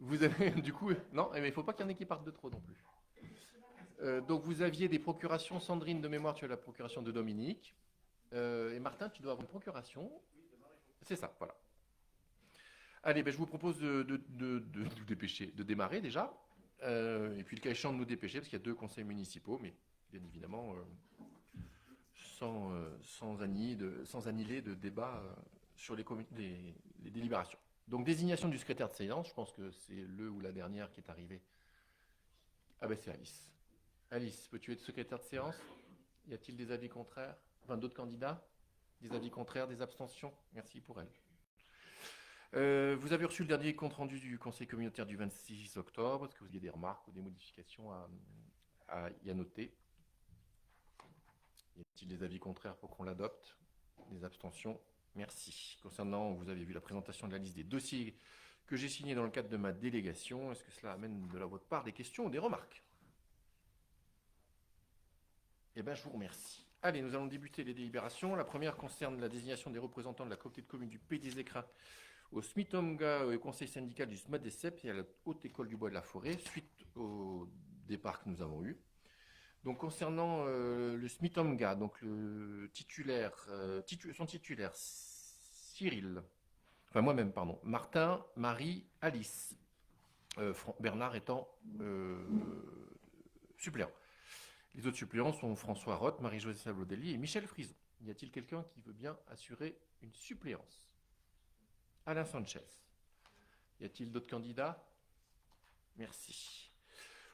Vous avez, du coup, non, mais il ne faut pas qu'il y en ait qui partent de trop non plus. Donc vous aviez des procurations, Sandrine de mémoire, tu as la procuration de Dominique. Et Martin, tu dois avoir une procuration. C'est ça, voilà. Allez, ben, je vous propose de nous dépêcher, de démarrer déjà. Et puis le cas échéant de nous dépêcher, parce qu'il y a deux conseils municipaux, mais bien évidemment, sans annihiler de débat sur les délibérations. Donc désignation du secrétaire de séance, je pense que c'est le ou la dernière qui est arrivée. Ah ben c'est Alice. Alice, peux-tu être secrétaire de séance? Y a-t-il des avis contraires? Enfin, d'autres candidats? Des avis contraires, des abstentions? Merci pour elle. Vous avez reçu le dernier compte-rendu du Conseil communautaire du 26 octobre. Est-ce que vous avez des remarques ou des modifications à y annoter? Y a-t-il des avis contraires pour qu'on l'adopte? Des abstentions? Merci. Concernant, vous avez vu la présentation de la liste des dossiers que j'ai signés dans le cadre de ma délégation. Est-ce que cela amène de la votre part des questions ou des remarques? Eh bien, je vous remercie. Allez, nous allons débuter les délibérations. La première concerne la désignation des représentants de la communauté de communes du Pays des Écrins au SMITOMGA, au conseil syndical du SMADECEP et à la Haute École du Bois de la Forêt, suite au départ que nous avons eu. Donc, concernant le SMITOMGA, donc le titulaire, son titulaire, Cyril, enfin moi-même, pardon, Martin, Marie, Alice, Bernard étant suppléant. Les autres suppléants sont François Roth, Marie-Josée Sablodelli et Michel Frison. Y a-t-il quelqu'un qui veut bien assurer une suppléance? Alain Sanchez. Y a-t-il d'autres candidats? Merci.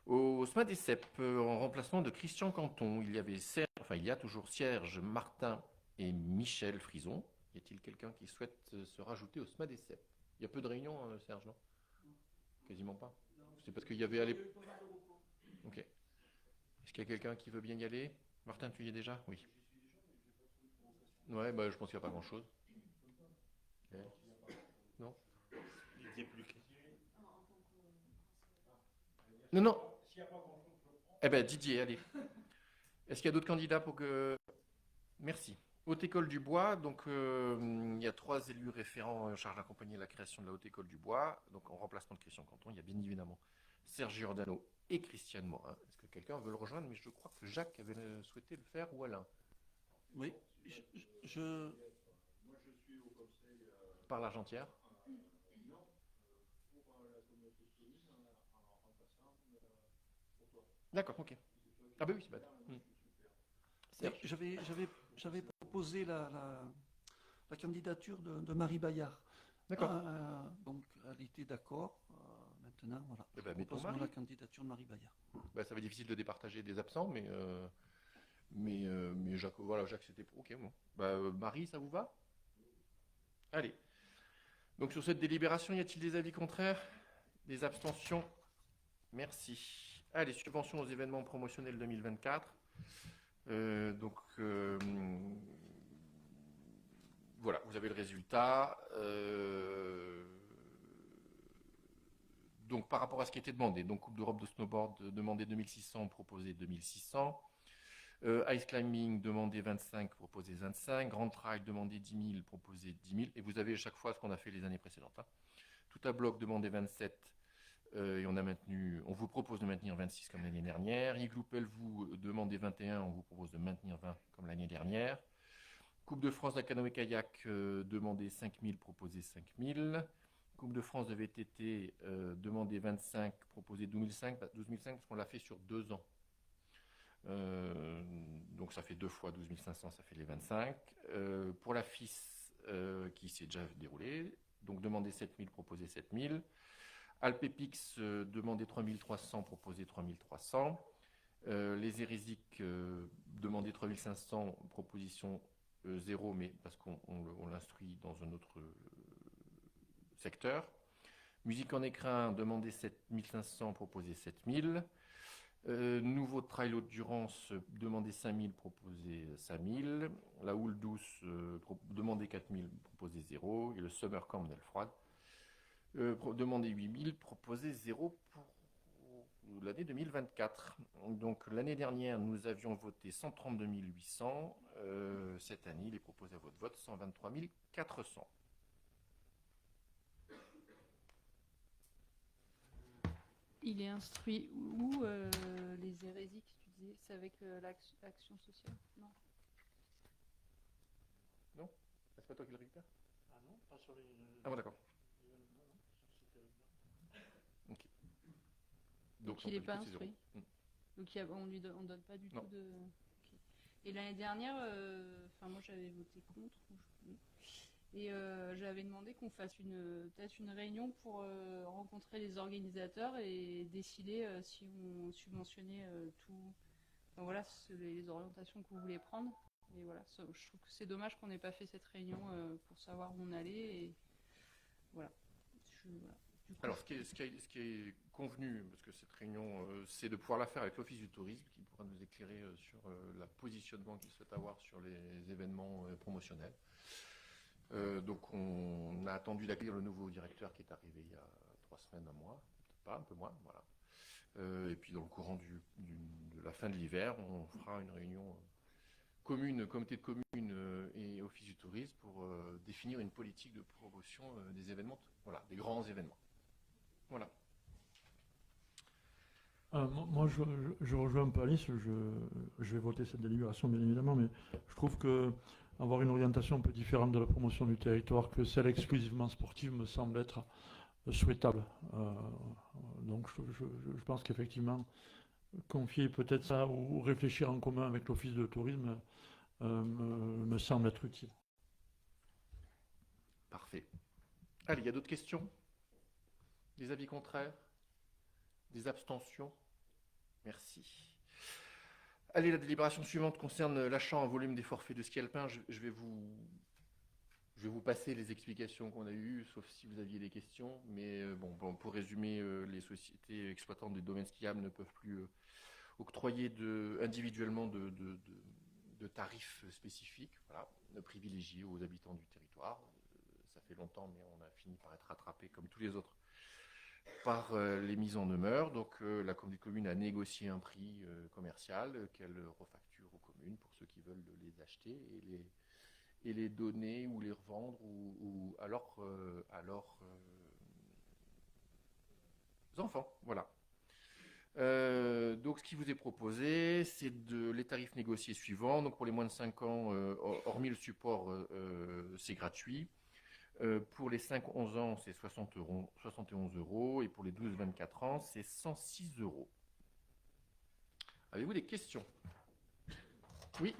Au SMADECEP, en remplacement de Christian Canton, il y a toujours Serge, Martin et Michel Frison. Y a-t-il quelqu'un qui souhaite se rajouter au SMADECEP? Il y a peu de réunions, Serge, non? Quasiment pas. C'est parce qu'il y avait à l'époque. Ok. Est-ce qu'il y a quelqu'un qui veut bien y aller? Martin, tu y es déjà? Oui. Ouais, bah, je pense qu'il n'y a pas grand-chose. Ok. Non? Non, non. Eh ben, Didier, allez. Est-ce qu'il y a d'autres candidats pour que... Merci. Haute École du Bois, donc il y a trois élus référents en charge d'accompagner la création de la Haute École du Bois. Donc en remplacement de Christian Canton, il y a bien évidemment Serge Giordano et Christiane Morin. Est-ce que quelqu'un veut le rejoindre? Mais je crois que Jacques avait souhaité le faire ou Alain. Oui, je- Par l'Argentière. D'accord, ok. Ah ben oui, c'est bête. Serge. j'avais proposé la candidature de Marie Bayard. D'accord. Donc, elle était d'accord. Maintenant, voilà. Eh ben, mettons Propose-moi la Marie. candidature de Marie Bayard. Ben, ça va être difficile de départager des absents, mais Jacques, voilà, Jacques c'était pour. Ok, bon. Ben, Marie, ça vous va? Allez. Donc sur cette délibération, y a-t-il des avis contraires? Des abstentions? Merci. Allez, subventions aux événements promotionnels 2024. Donc voilà, vous avez le résultat. Donc par rapport à ce qui était demandé, donc Coupe d'Europe de snowboard demandé 2600, proposé 2600. Ice climbing demandé 25, proposé 25. Grand trail demandé 10 000, proposé 10 000. Et vous avez à chaque fois ce qu'on a fait les années précédentes, hein. Tout à bloc demandé 27. Et on vous propose de maintenir 26 comme l'année dernière. Igloupel, vous demandez 21, on vous propose de maintenir 20 comme l'année dernière. Coupe de France de canoë-kayak, demandé 5000, proposé 5000. Coupe de France de VTT, demandé 25, proposé 12005, 12005 parce qu'on l'a fait sur 2 ans. Donc ça fait 2 fois 12 500, ça fait les 25. Pour la FIS, qui s'est déjà déroulée, donc demandé 7000, proposé 7000. Alpepix, demandé 3300, proposé 3300. Les hérésiques, demandé 3500, proposition 0, mais parce qu'on l'instruit dans un autre secteur. Musique en écrin, demandé 7500, proposé 7000. Nouveau trail haute durance, demandé 5000, proposé 5000. La houle douce, demandé 4000, proposé 0. Et le summer camp d'Elfroide, demandé 8000, proposé 0 pour l'année 2024. Donc l'année dernière, nous avions voté 132 800. Cette année, il est proposé à votre vote 123 400. Il est instruit où les hérésies que tu disais? C'est avec l'action sociale? Non. Non? C'est pas toi qui le récupère? Ah non, pas sur les. Ah bon, d'accord. Non, non, c'était. Ok. Donc il n'est pas instruit. Donc on donne pas du Non. tout de. Ok. Et l'année dernière, moi j'avais voté contre. Et j'avais demandé qu'on fasse peut-être une réunion pour rencontrer les organisateurs et décider si on subventionnait tout. Enfin, voilà, les orientations qu'on voulait prendre. Et voilà, je trouve que c'est dommage qu'on n'ait pas fait cette réunion pour savoir où on allait. Et voilà. Voilà. Alors, ce qui est convenu, parce que cette réunion, c'est de pouvoir la faire avec l'Office du tourisme, qui pourra nous éclairer sur le positionnement qu'il souhaite avoir sur les événements promotionnels. Donc, on a attendu d'accueillir le nouveau directeur qui est arrivé il y a 3 semaines, un mois, peut-être pas, un peu moins, voilà. Et puis, dans le courant de la fin de l'hiver, on fera une réunion commune, comité de communes et Office du tourisme pour définir une politique de promotion des événements, voilà, des grands événements. Voilà. Moi, je rejoins un peu Alice, je vais voter cette délibération, bien évidemment, mais je trouve que avoir une orientation un peu différente de la promotion du territoire que celle exclusivement sportive me semble être souhaitable. Donc, je pense qu'effectivement, confier peut-être ça ou réfléchir en commun avec l'Office de tourisme me semble être utile. Parfait. Allez, il y a d'autres questions? Des avis contraires? Des abstentions? Merci. Allez, la délibération suivante concerne l'achat en volume des forfaits de ski alpin. Je vais vous passer les explications qu'on a eues, sauf si vous aviez des questions. Mais bon, pour résumer, les sociétés exploitantes des domaines skiables ne peuvent plus octroyer individuellement de tarifs spécifiques, voilà, privilégiés aux habitants du territoire. Ça fait longtemps, mais on a fini par être rattrapé comme tous les autres par les mises en demeure. Donc la commune a négocié un prix commercial qu'elle refacture aux communes pour ceux qui veulent les acheter et les donner ou les revendre ou à leurs enfants. Voilà. Donc ce qui vous est proposé, c'est les tarifs négociés suivants. Donc pour les moins de 5 ans, hormis le support, c'est gratuit. Pour les 5-11 ans, c'est 71 €. Et pour les 12-24 ans, c'est 106 €. Avez-vous des questions? Oui.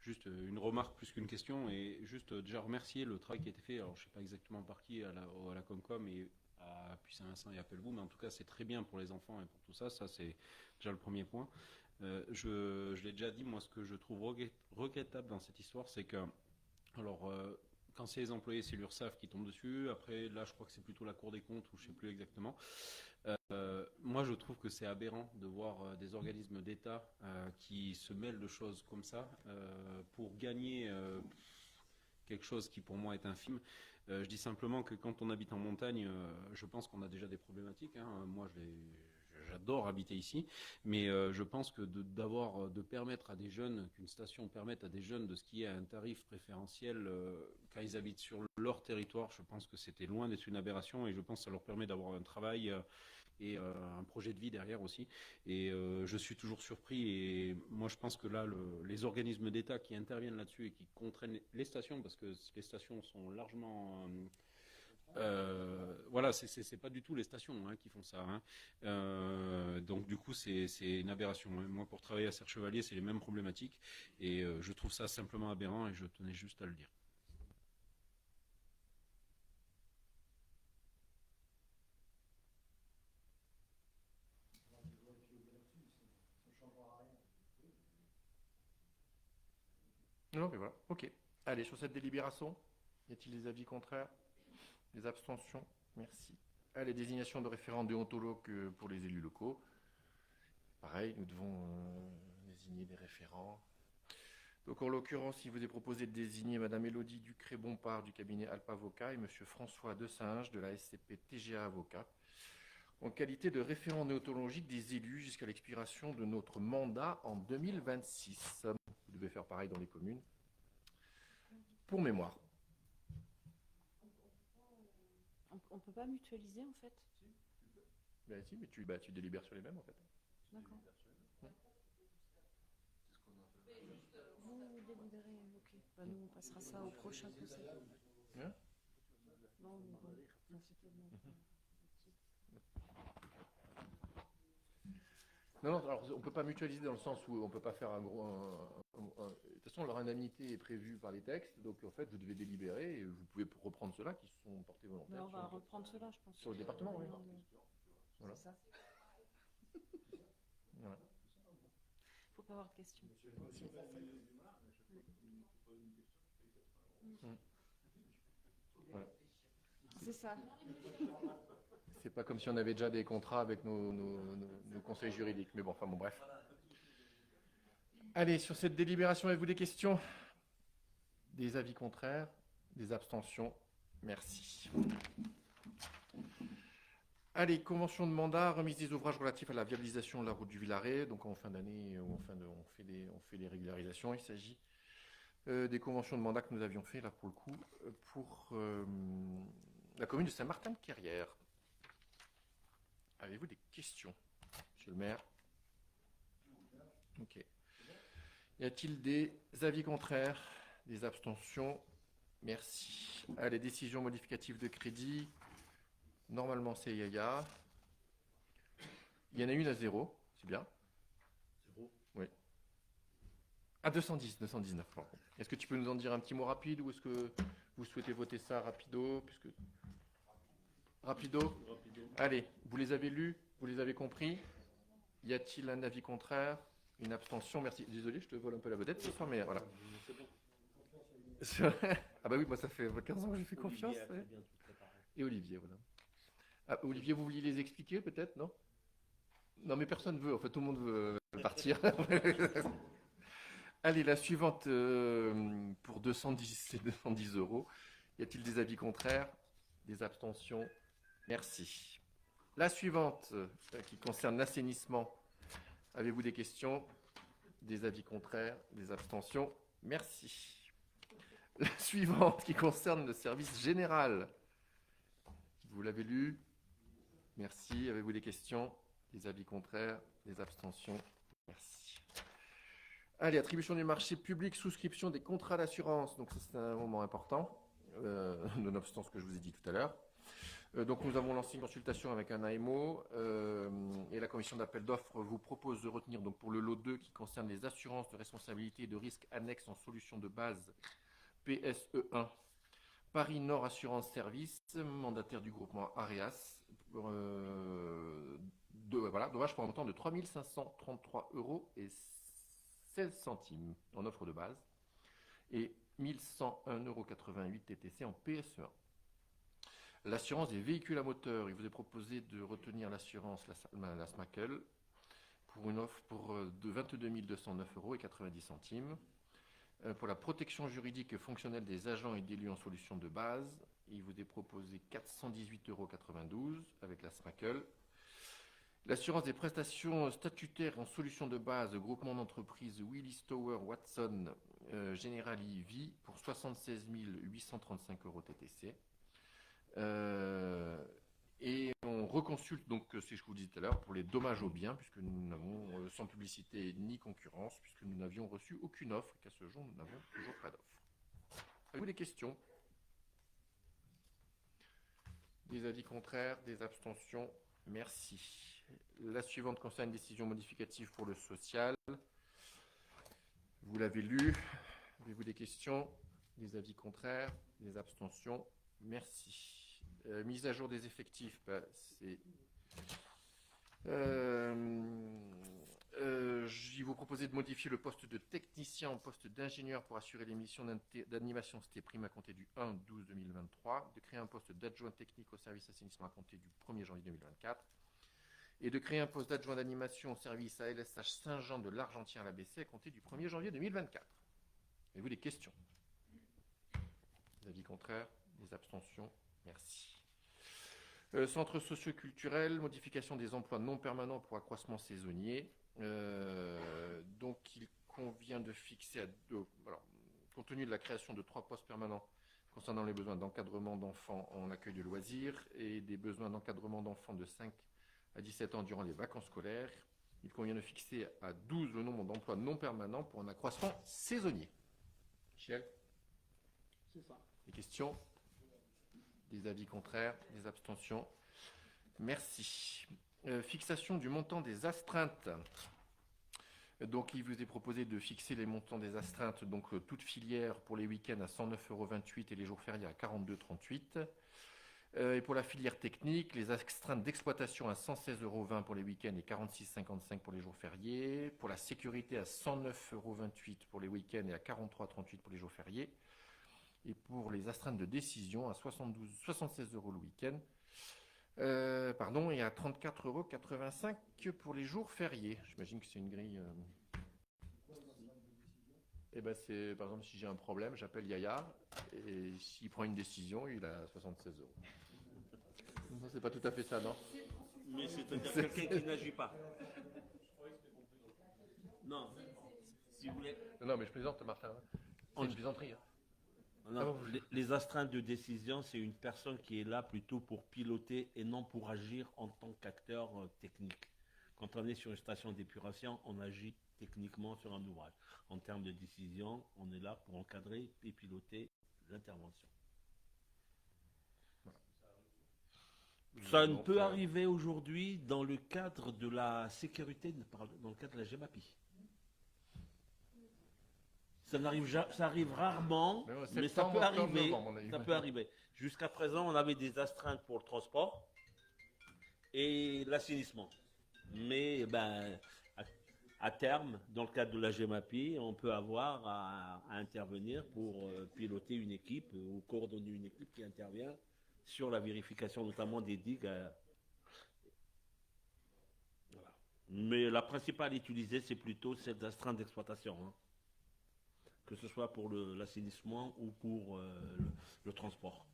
Juste une remarque plus qu'une question, et juste déjà remercier le travail qui a été fait. Alors je ne sais pas exactement par qui, à la Comcom et à Puy-Saint-Vincent et à Pelvoux, mais en tout cas c'est très bien pour les enfants et pour tout ça. Ça c'est déjà le premier point. Je l'ai déjà dit, moi ce que je trouve regrettable dans cette histoire, c'est que quand c'est les employés, c'est l'URSSAF qui tombe dessus. Après, là, je crois que c'est plutôt la Cour des comptes, ou je ne sais plus exactement. Moi, je trouve que c'est aberrant de voir des organismes d'État qui se mêlent de choses comme ça pour gagner quelque chose qui, pour moi, est infime. Je dis simplement que quand on habite en montagne, je pense qu'on a déjà des problématiques. Moi, j'adore habiter ici, mais je pense que de permettre à des jeunes, qu'une station permette à des jeunes de skier à un tarif préférentiel quand ils habitent sur leur territoire, je pense que c'était loin d'être une aberration, et je pense que ça leur permet d'avoir un travail et un projet de vie derrière aussi. Et je suis toujours surpris, et moi je pense que là, les organismes d'État qui interviennent là-dessus et qui contraignent les stations, parce que les stations sont largement... voilà, c'est pas du tout les stations qui font ça. Donc du coup, c'est une aberration. Moi, pour travailler à Serre-Chevalier, c'est les mêmes problématiques, et je trouve ça simplement aberrant, et je tenais juste à le dire. Non, mais voilà. Ok. Allez, sur cette délibération, y a-t-il des avis contraires? Des abstentions? Merci. Allez, désignation de référents déontologues pour les élus locaux. Pareil, nous devons désigner des référents. Donc, en l'occurrence, il vous est proposé de désigner Madame Élodie Ducré-Bompard du cabinet Alpha Avocat et Monsieur François Desinge de la SCP TGA Avocat en qualité de référent déontologique des élus jusqu'à l'expiration de notre mandat en 2026. Vous devez faire pareil dans les communes. Pour mémoire. On ne peut pas mutualiser en fait. Ben si, mais tu délibères sur les mêmes en fait. D'accord. Vous délibérez, ok. Bah, nous, on passera ça au prochain conseil. Hein Non, mais bon, c'est tellement Non, non, alors on ne peut pas mutualiser dans le sens où on ne peut pas faire un gros. De toute façon, leur indemnité est prévue par les textes, donc en fait, vous devez délibérer et vous pouvez reprendre ceux-là qui sont portés Mais volontaires. on va reprendre cela, je pense. Sur le département, oui. Voilà. C'est ça. Voilà. Faut pas avoir de questions. Voilà. C'est ça. C'est pas comme si on avait déjà des contrats avec nos conseils juridiques, mais bon, enfin bon, bref. Allez, sur cette délibération, avez-vous des questions? Des avis contraires? Des abstentions? Merci. Allez, convention de mandat, remise des ouvrages relatifs à la viabilisation de la route du Villaret. Donc en fin d'année, on fait des régularisations. Il s'agit des conventions de mandat que nous avions fait là pour le coup pour la commune de Saint-Martin-de-Carrière. Avez-vous des questions, monsieur le maire? Ok. Y a-t-il des avis contraires, des abstentions? Merci. Allez, décision modificative de crédit. Normalement, c'est Yaya. Il y en a une à 0, c'est bien. 0? Oui. À 219, pardon. Est-ce que tu peux nous en dire un petit mot rapide ou est-ce que vous souhaitez voter ça rapido puisque... Rapido. Allez, vous les avez lus, vous les avez compris. Y a-t-il un avis contraire? Une abstention? Merci. Désolé, je te vole un peu la vedette ce soir, mais voilà. Ah bah oui, moi ça fait 15 ans que j'ai fait confiance. Ouais. Et Olivier, voilà. Ah, Olivier, vous vouliez les expliquer peut-être, non? Non, mais personne ne veut, en fait tout le monde veut partir. Allez, la suivante pour 210 et 210 euros. Y a-t-il des avis contraires? Des abstentions? Merci. La suivante qui concerne l'assainissement. Avez-vous des questions? Des avis contraires? Des abstentions? Merci. La suivante qui concerne le service général. Vous l'avez lu? Merci. Avez-vous des questions? Des avis contraires? Des abstentions? Merci. Allez, attribution du marché public, souscription des contrats d'assurance. Donc, c'est un moment important, nonobstant ce que je vous ai dit tout à l'heure. Donc, nous avons lancé une consultation avec un AMO et la commission d'appel d'offres vous propose de retenir donc, pour le lot 2 qui concerne les assurances de responsabilité et de risque annexes en solution de base PSE1. Paris Nord Assurance Service, mandataire du groupement Areas, dommage pour un montant de 3 533 euros et 16 centimes en offre de base et 1101,88 euros TTC en PSE1. L'assurance des véhicules à moteur, il vous est proposé de retenir l'assurance, la SMACL, pour une offre de 22 209 euros et 90 centimes. Pour la protection juridique et fonctionnelle des agents et d'élus en solution de base, il vous est proposé 418,92 euros avec la SMACL. L'assurance des prestations statutaires en solution de base, groupement d'entreprises Willis Tower Watson General EV pour 76 835 euros TTC. Et on reconsulte donc ce que je vous disais tout à l'heure pour les dommages aux biens, puisque nous n'avons sans publicité ni concurrence, puisque nous n'avions reçu aucune offre, et qu'à ce jour, nous n'avons toujours pas d'offre. Avez-vous des questions? Des avis contraires, des abstentions? Merci. La suivante concerne une décision modificative pour le social. Vous l'avez lu. Avez-vous des questions? Des avis contraires, des abstentions? Merci. Mise à jour des effectifs, c'est... Je vous proposais de modifier le poste de technicien en poste d'ingénieur pour assurer les missions d'animation STEPRIM à compter du 1-12-2023, de créer un poste d'adjoint technique au service assainissement à compter du 1er janvier 2024, et de créer un poste d'adjoint d'animation au service ALSH Saint-Jean de l'Argentière à l'ABC à compter du 1er janvier 2024. Avez-vous des questions? Des avis contraires? Des abstentions? Merci. Centre socio-culturel, modification des emplois non permanents pour accroissement saisonnier. Donc, il convient de fixer à deux. Alors, compte tenu de la création de 3 postes permanents concernant les besoins d'encadrement d'enfants en accueil de loisirs et des besoins d'encadrement d'enfants de 5 à 17 ans durant les vacances scolaires. Il convient de fixer à 12 le nombre d'emplois non permanents pour un accroissement saisonnier. Michel, C'est ça. des questions? Des avis contraires? Des abstentions? Merci. Fixation du montant des astreintes. Donc, il vous est proposé de fixer les montants des astreintes, donc toute filière pour les week-ends à 109,28 € et les jours fériés à 42,38 €. Et pour la filière technique, les astreintes d'exploitation à 116,20 € pour les week-ends et 46,55 € pour les jours fériés. Pour la sécurité à 109,28 € pour les week-ends et à 43,38 € pour les jours fériés. Et pour les astreintes de décision à 76 € le week-end. Et à 34,85 € pour les jours fériés. J'imagine que c'est une grille. Et ben c'est par exemple si j'ai un problème, j'appelle Yaya et s'il prend une décision, il a 76 €. Non, c'est pas tout à fait ça, non? Mais c'est-à-dire quelqu'un qui n'agit pas. Non. Si vous voulez. Non, mais je plaisante, Martin. C'est une plaisanterie. Hein. Non, les astreintes de décision, c'est une personne qui est là plutôt pour piloter et non pour agir en tant qu'acteur technique. Quand on est sur une station d'épuration, on agit techniquement sur un ouvrage. En termes de décision, on est là pour encadrer et piloter l'intervention. Ça ne peut arriver aujourd'hui dans le cadre de la sécurité, dans le cadre de la GEMAPI. Ça arrive rarement, mais ça peut arriver. Ça peut arriver. Jusqu'à présent, on avait des astreintes pour le transport et l'assainissement. Mais à terme, dans le cadre de la GEMAPI, on peut avoir à intervenir pour piloter une équipe ou coordonner une équipe qui intervient sur la vérification notamment des digues. Voilà. Mais la principale utilisée, c'est plutôt celle d'astreinte d'exploitation. Hein. Que ce soit pour l'assainissement ou pour le transport.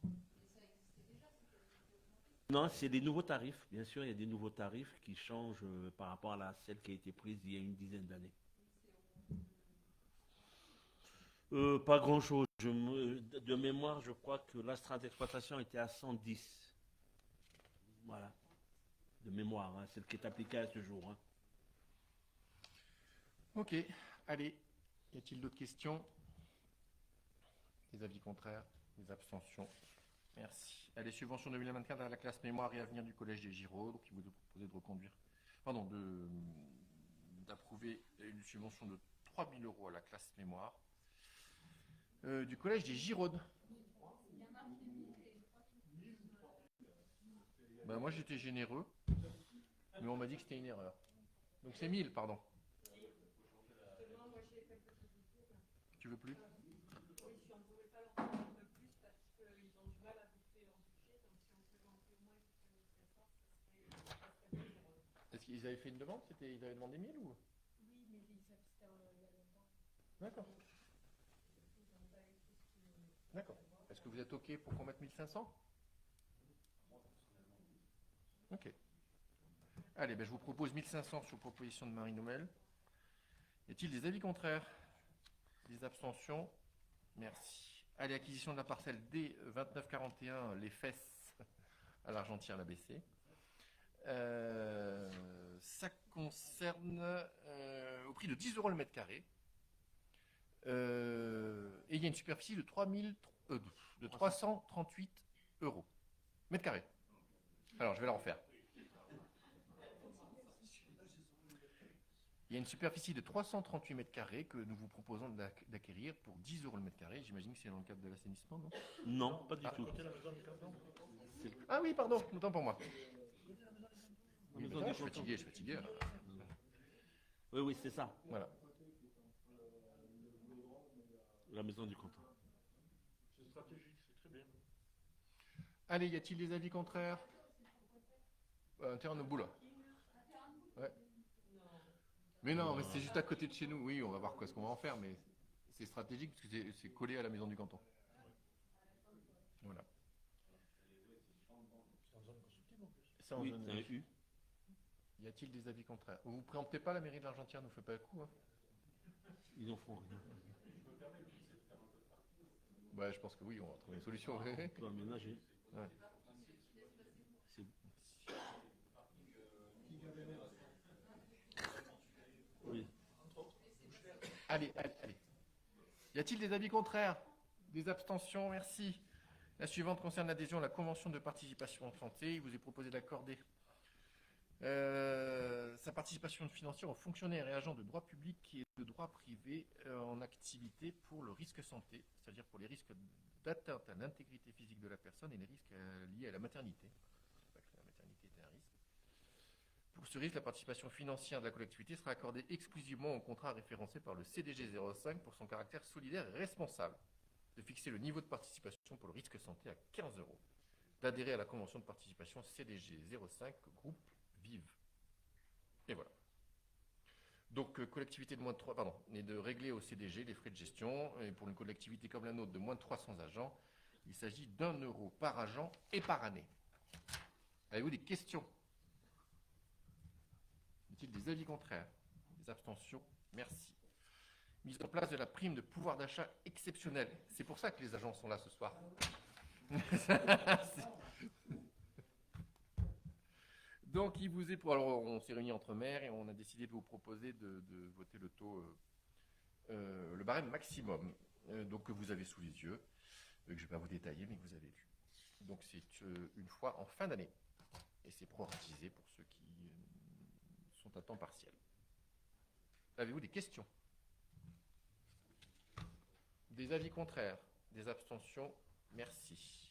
Non, c'est des nouveaux tarifs. Bien sûr, il y a des nouveaux tarifs qui changent par rapport à celle qui a été prise il y a une dizaine d'années. Pas grand-chose. De mémoire, je crois que l'astreinte d'exploitation était à 110. Voilà. De mémoire, hein, celle qui est appliquée à ce jour. Hein. Ok, allez. Y a-t-il d'autres questions? Des avis contraires? Des abstentions? Merci. Allez, subvention 2024 à la classe mémoire et avenir du collège des Giraud. Donc, il vous est proposé de reconduire, d'approuver une subvention de 3 000 € à la classe mémoire du collège des Giraudes. Ben, moi, j'étais généreux, mais on m'a dit que c'était une erreur. Donc, c'est 1000, pardon. Tu veux plus? Est-ce qu'ils avaient fait une demande? Ils avaient demandé 1000 ou? Oui, mais c'était il y a longtemps. D'accord. D'accord. Est-ce que vous êtes OK pour qu'on mette 1500? OK. Allez, je vous propose 1500 sur proposition de Marie-Noël. Y a-t-il des avis contraires? Des abstentions? Merci. Allez, acquisition de la parcelle D 2941, les fesses à l'Argentière, l'ABC. Ça concerne au prix de 10 € le mètre carré. Et il y a une superficie de 338 € mètre carré. Alors, je vais la refaire. Il y a une superficie de 338 mètres carrés que nous vous proposons d'acquérir pour 10 € le mètre carré. J'imagine que c'est dans le cadre de l'assainissement, non? Non, pas du tout. Ah oui, pardon, autant pour moi. Oui, je suis fatigué. Oui, c'est ça. Voilà. La maison du canton. C'est stratégique, c'est très bien. Allez, y a-t-il des avis contraires? Un terrain de boule. Ouais. Mais non, mais c'est juste à côté de chez nous. Oui, on va voir ce qu'on va en faire, mais c'est stratégique parce que c'est collé à la maison du canton. Voilà. C'est en Oui, zone c'est un U. U. Y a-t-il des avis contraires? Vous ne préemptez pas la mairie de l'Argentière, ne fait pas le coup. Hein. Ils en font rien. Ouais, je pense que oui, on va trouver une solution. On peut aménager. Ouais. Allez. Y a-t-il des avis contraires? Des abstentions? Merci. La suivante concerne l'adhésion à la Convention de participation en santé. Il vous est proposé d'accorder sa participation financière aux fonctionnaires et agents de droit public et de droit privé en activité pour le risque santé, c'est-à-dire pour les risques d'atteinte à l'intégrité physique de la personne et les risques liés à la maternité. C'est pas que la maternité était un risque. Pour ce risque, la participation financière de la collectivité sera accordée exclusivement au contrat référencé par le CDG 05 pour son caractère solidaire et responsable, de fixer le niveau de participation pour le risque santé à 15 €, d'adhérer à la convention de participation CDG 05 groupe Vive. Et voilà. Donc, collectivité de moins de 3, pardon, et de régler au CDG les frais de gestion. Et pour une collectivité comme la nôtre de moins de 300 agents, il s'agit d'1 € par agent et par année. Avez-vous des questions? Y a-t-il des avis contraires? Des abstentions? Merci. Mise en place de la prime de pouvoir d'achat exceptionnelle. C'est pour ça que les agents sont là ce soir. Donc, il vous est pour. Alors, on s'est réunis entre maires et on a décidé de vous proposer de voter le taux, le barème maximum, donc que vous avez sous les yeux, que je ne vais pas vous détailler, mais que vous avez lu. Donc, c'est une fois en fin d'année et c'est proratisé pour ceux qui sont à temps partiel. Avez-vous des questions? Des avis contraires? Des abstentions? Merci.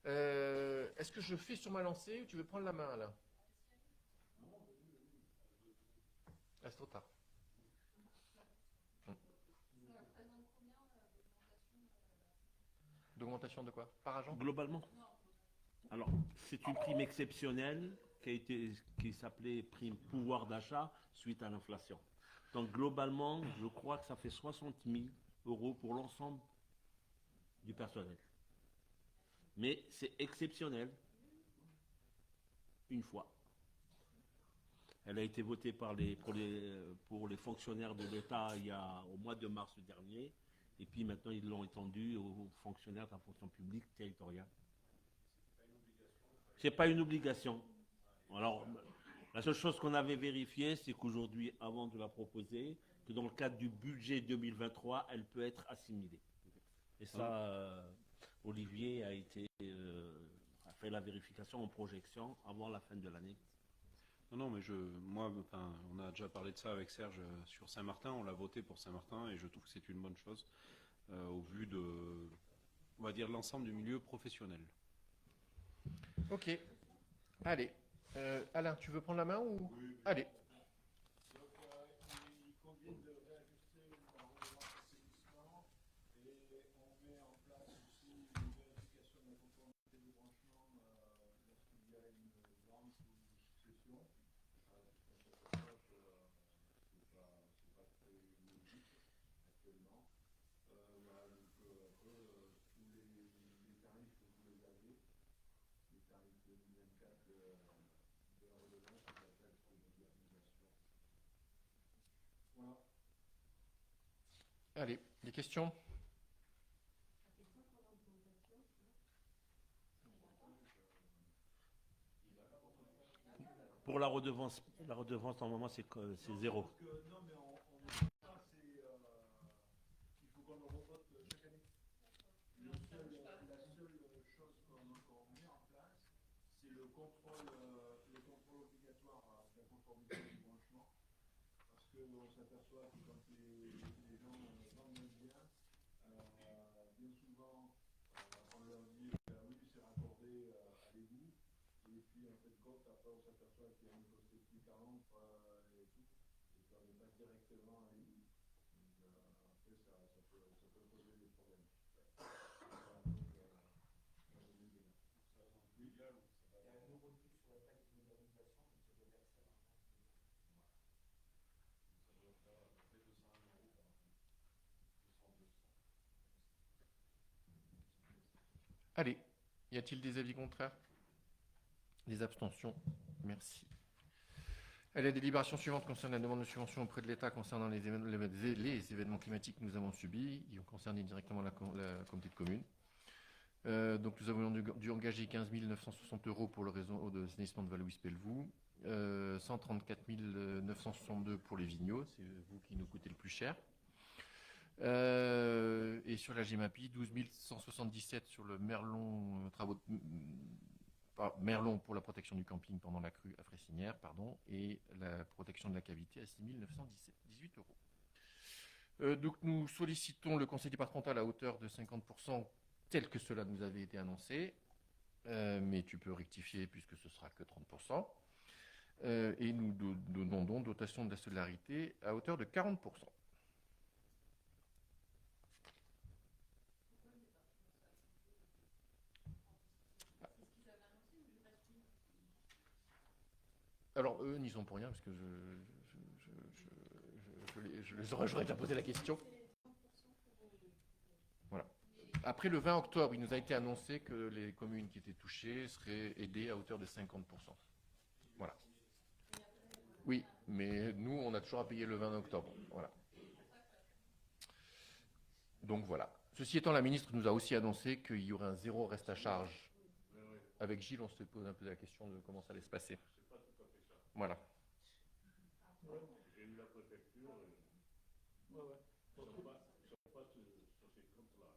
Est-ce que je fais sur ma lancée ou tu veux prendre la main, Alain? Ah, c'est trop tard. D'augmentation de quoi? Par agent? Globalement. Alors, c'est une prime exceptionnelle qui s'appelait prime pouvoir d'achat suite à l'inflation. Donc, globalement, je crois que ça fait 60 000 € pour l'ensemble du personnel. Mais c'est exceptionnel. Une fois. Elle a été votée pour les fonctionnaires de l'État au mois de mars dernier. Et puis maintenant, ils l'ont étendue aux fonctionnaires de la fonction publique territoriale. C'est pas une obligation. Alors, la seule chose qu'on avait vérifiée, c'est qu'aujourd'hui, avant de la proposer, que dans le cadre du budget 2023, elle peut être assimilée. Et ça, Olivier a fait la vérification en projection avant la fin de l'année. Non, mais on a déjà parlé de ça avec Serge sur Saint-Martin. On l'a voté pour Saint-Martin et je trouve que c'est une bonne chose au vu de, on va dire, l'ensemble du milieu professionnel. Ok. Allez. Alain, tu veux prendre la main ou... Oui. Allez. Donc, il convient de réajuster le règlement d'assainissement et on met en place aussi une vérification de la conformité du branchement lorsqu'il y a une vente ou une succession. Parce qu'on s'aperçoit que c'est pas très logique actuellement. Voilà, donc après, tous les tarifs que vous les avez, les tarifs 2024 de la redevance et de la taxe de modernisation. Voilà. Allez, des questions? Pour la redevance, normalement, c'est 0. Non, mais on ne pas, il faut qu'on le revote chaque année. La seule chose qu'on met en place, c'est le contrôle obligatoire de la conformité du branchement. Parce qu'on s'aperçoit que quand les gens vendent un bien, bien souvent, on leur dit oui, c'est raccordé à l'égout. Et puis, en fait, après, on s'aperçoit qu'il y a une grosse technique à rompre et tout. Et qu'on n'est pas directement à l'égout. Donc, après, ça peut poser des problèmes. Allez. Y a-t-il des avis contraires? Des abstentions? Merci. La délibération suivante concerne la demande de subvention auprès de l'État concernant les événements climatiques que nous avons subis. Ils ont concerné directement la communauté de communes. Donc nous avons dû engager 15 960 € pour le réseau d'assainissement de Vallouis-Pelvoux, 134 962 pour les Vignots, c'est vous qui nous coûtez le plus cher. Et sur la GEMAPI, 12 177 sur le Merlon, Merlon pour la protection du camping pendant la crue à Fressinière, et la protection de la cavité à 6 918 €. Donc nous sollicitons le conseil départemental à hauteur de 50%, tel que cela nous avait été annoncé, mais tu peux rectifier puisque ce sera que 30%. Et nous demandons dotation de la solidarité à hauteur de 40%. Alors eux n'y sont pour rien parce que j'aurais déjà posé la question. Voilà. Après le 20 octobre, il nous a été annoncé que les communes qui étaient touchées seraient aidées à hauteur de 50%. Voilà. Oui, mais nous, on a toujours à payer le 20 octobre. Voilà. Donc voilà. Ceci étant, la ministre nous a aussi annoncé qu'il y aurait un zéro reste à charge. Avec Gilles, on se pose un peu la question de comment ça allait se passer. Voilà. J'ai eu la préfecture. Ils ne sont pas sur ces comptes-là.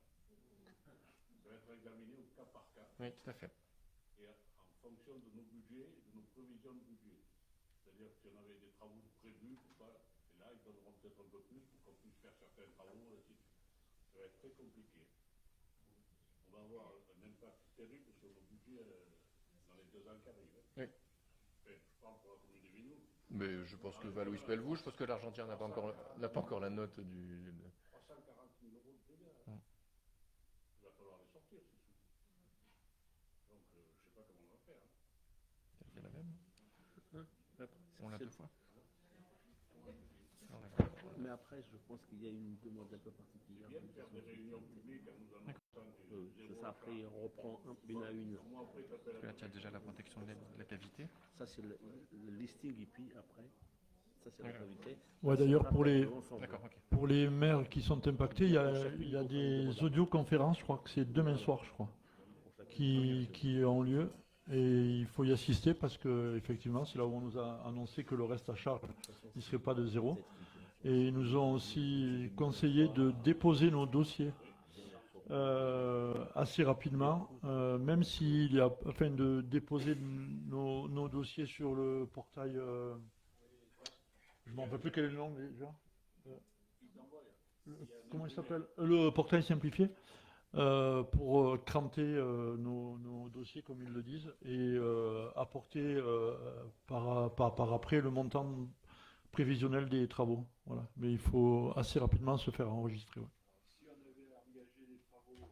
Ça va être examiné au cas par cas. Oui, tout à fait. Et en fonction de nos budgets, de nos prévisions de budget. C'est-à-dire que si on avait des travaux prévus, et là, ils donneront peut-être un peu plus pour qu'on puisse faire certains travaux. Ça va être très compliqué. On va avoir un impact terrible sur nos budgets dans les 2 ans qui arrivent. Oui. Je parle pour la commune des Vignoux. Mais je pense que Vallouis-Pelvoux, je pense que l'Argentière n'a pas encore la note du... 340 000 € de dégâts. Il va falloir les sortir, ces sous. Donc, je ne sais pas comment on va faire. C'est la même. On l'a 2 fois. Mais après, je pense qu'il y a une demande un peu particulière. Il vient de faire des réunions publiques en nous annonçant que C'est ça, après, on reprend une à une. Parce que là, tu as déjà la protection de la cavité. Ça, c'est le listing, et puis après, ça, c'est la cavité. Ouais, d'ailleurs, D'accord, ok. pour les maires qui sont impactés, il y a des audioconférences, je crois que c'est demain soir, je crois, qui ont lieu. Et il faut y assister parce que effectivement, c'est là où on nous a annoncé que le reste à charge ne serait pas de zéro. Et ils nous ont aussi conseillé de déposer nos dossiers assez rapidement, même s'il y a, afin de déposer nos dossiers sur le portail. Je ne me rappelle plus quel est le nom déjà. Comment il s'appelle? Le portail simplifié. Pour cranter nos dossiers, comme ils le disent, et apporter par après le montant prévisionnel des travaux. Voilà. Mais il faut assez rapidement se faire enregistrer. Ouais. Si on avait engagé les travaux, il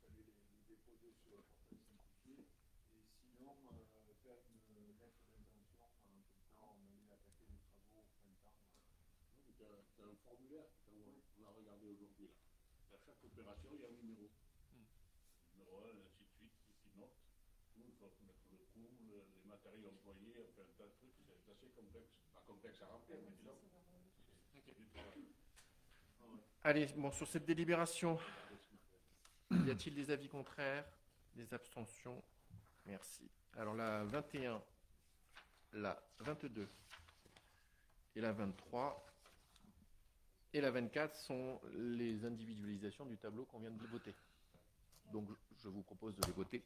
fallait les déposer sur le portail simplifié. Et sinon, faire une lettre d'intention. Comme ça, on allait attaquer les travaux au printemps. Tu as un formulaire qu'on a regardé aujourd'hui. À chaque opération, il y a un numéro. Numéro 1, ainsi de suite, qui note tout, il faut mettre le coût, les matériaux employés, enfin un tas de trucs, c'est assez complexe. Pas complexe à remplir, mais disons, c'est du travail. Allez, bon, sur cette délibération, y a-t-il des avis contraires, des abstentions? Merci. Alors la 21, la 22 et la 23 et la 24 sont les individualisations du tableau qu'on vient de voter. Donc, je vous propose de les voter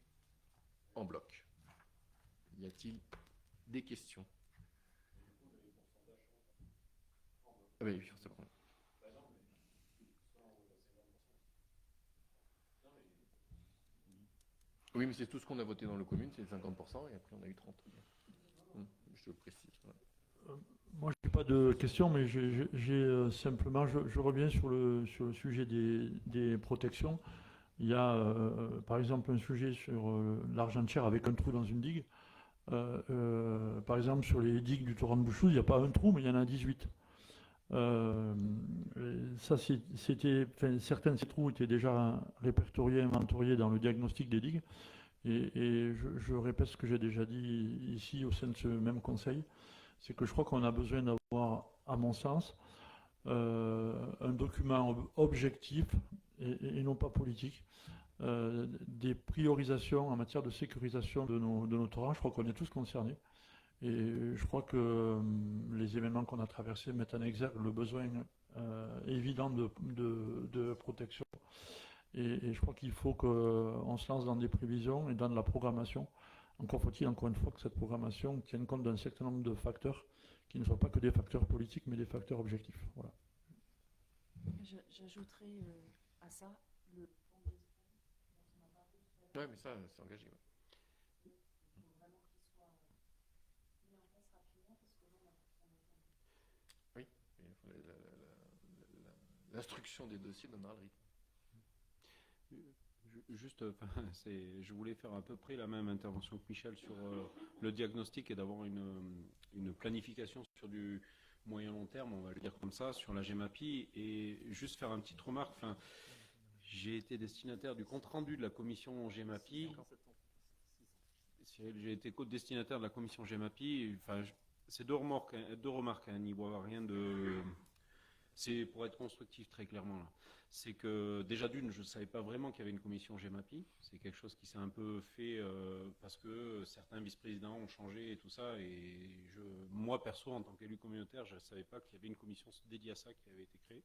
en bloc. Y a-t-il des questions? Oui, c'est bon. Oui, mais c'est tout ce qu'on a voté dans le commune, c'est 50%, et après on a eu 30%. Je précise. Voilà. Moi, je n'ai pas de questions, mais j'ai simplement, je reviens sur le sujet des protections. Il y a, par exemple, un sujet sur l'Argentière avec un trou dans une digue. Par exemple, sur les digues du torrent de Bouchouse, il n'y a pas un trou, mais il y en a 18. Ça, certains de ces trous étaient déjà répertoriés, inventoriés dans le diagnostic des digues. Et je répète ce que j'ai déjà dit ici au sein de ce même conseil, c'est que je crois qu'on a besoin d'avoir, à mon sens, un document objectif et non pas politique, des priorisations en matière de sécurisation de nos torrents. Je crois qu'on est tous concernés. Et je crois que les événements qu'on a traversés mettent en exergue le besoin évident de protection. Et je crois qu'il faut qu'on se lance dans des prévisions et dans de la programmation. Encore faut-il, encore une fois, que cette programmation tienne compte d'un certain nombre de facteurs qui ne soient pas que des facteurs politiques, mais des facteurs objectifs. Voilà. J'ajouterai à ça le plan de Oui, mais ça, c'est engagé. Ouais. Il faut vraiment qu'il soit mis en place rapidement parce que là, on a. Oui, l'instruction des dossiers donnera le rythme. Juste, je voulais faire à peu près la même intervention que Michel sur le diagnostic et d'avoir une planification sur du moyen-long terme, on va le dire comme ça, sur la GEMAPI, et juste faire une petite remarque. J'ai été destinataire du compte-rendu de la commission GEMAPI. J'ai été co-destinataire de la commission GEMAPI. C'est deux remarques, il n'y voit rien de... C'est pour être constructif très clairement là. C'est que déjà d'une, je ne savais pas vraiment qu'il y avait une commission GEMAPI. C'est quelque chose qui s'est un peu fait parce que certains vice-présidents ont changé et tout ça. Et moi perso, en tant qu'élu communautaire, je ne savais pas qu'il y avait une commission dédiée à ça qui avait été créée.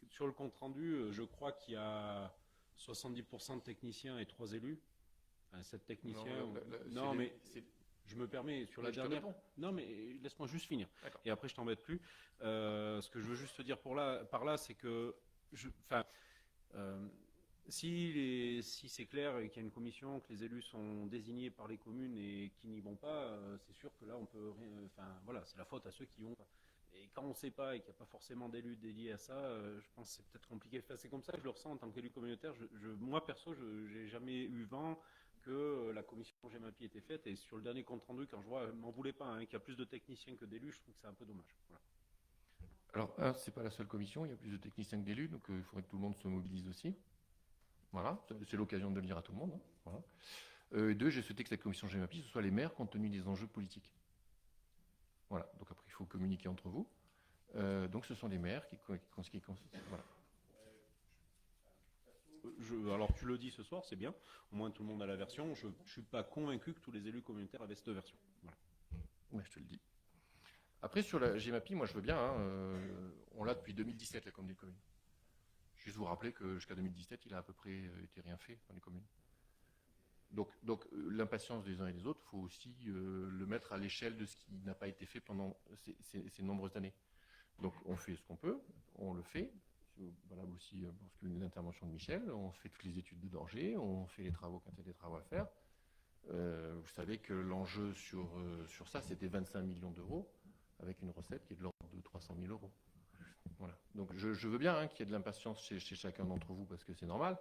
Sur le compte rendu, je crois qu'il y a 70% de techniciens et 3 élus. Enfin, 7 techniciens. Non, mais je me permets sur la dernière. Non, mais laisse-moi juste finir. Et après, je t'embête plus. Ce que je veux juste te dire par là, c'est que si c'est clair et qu'il y a une commission, que les élus sont désignés par les communes et qui n'y vont pas, c'est sûr que là, on peut rien. Voilà, c'est la faute à ceux qui y vont pas. Et quand on ne sait pas et qu'il n'y a pas forcément d'élus dédiés à ça, je pense que c'est peut-être compliqué. C'est comme ça que je le ressens en tant qu'élu communautaire. Moi, perso, je n'ai jamais eu vent que la commission GEMAPI était faite. Et sur le dernier compte rendu, quand je vois, m'en voulez pas, qu'il y a plus de techniciens que d'élus, je trouve que c'est un peu dommage. Voilà. Alors, c'est pas la seule commission, il y a plus de techniciens que d'élus, donc il faudrait que tout le monde se mobilise aussi. Voilà, c'est l'occasion de le dire à tout le monde. Hein. Voilà. Deux, j'ai souhaité que cette commission GEMAPI, ce soit les maires compte tenu des enjeux politiques. Voilà, donc après, il faut communiquer entre vous. Donc, ce sont les maires qui voilà. Alors, tu le dis ce soir, c'est bien. Au moins, tout le monde a la version. Je ne suis pas convaincu que tous les élus communautaires avaient cette version. Voilà. Ouais, je te le dis. Après, sur la GEMAPI, moi, je veux bien. On l'a depuis 2017, la Commune des communes. Juste vous rappeler que jusqu'à 2017, il a à peu près été rien fait dans les communes. Donc l'impatience des uns et des autres, il faut aussi le mettre à l'échelle de ce qui n'a pas été fait pendant ces nombreuses années. Donc on fait ce qu'on peut, on le fait. C'est valable aussi pour les interventions de Michel. On fait toutes les études de danger, on fait les travaux quand il y a des travaux à faire. Vous savez que l'enjeu sur ça, c'était 25 millions d'euros, avec une recette qui est de l'ordre de 300 000 euros. Voilà. Donc je veux bien qu'il y ait de l'impatience chez chacun d'entre vous, parce que c'est normal.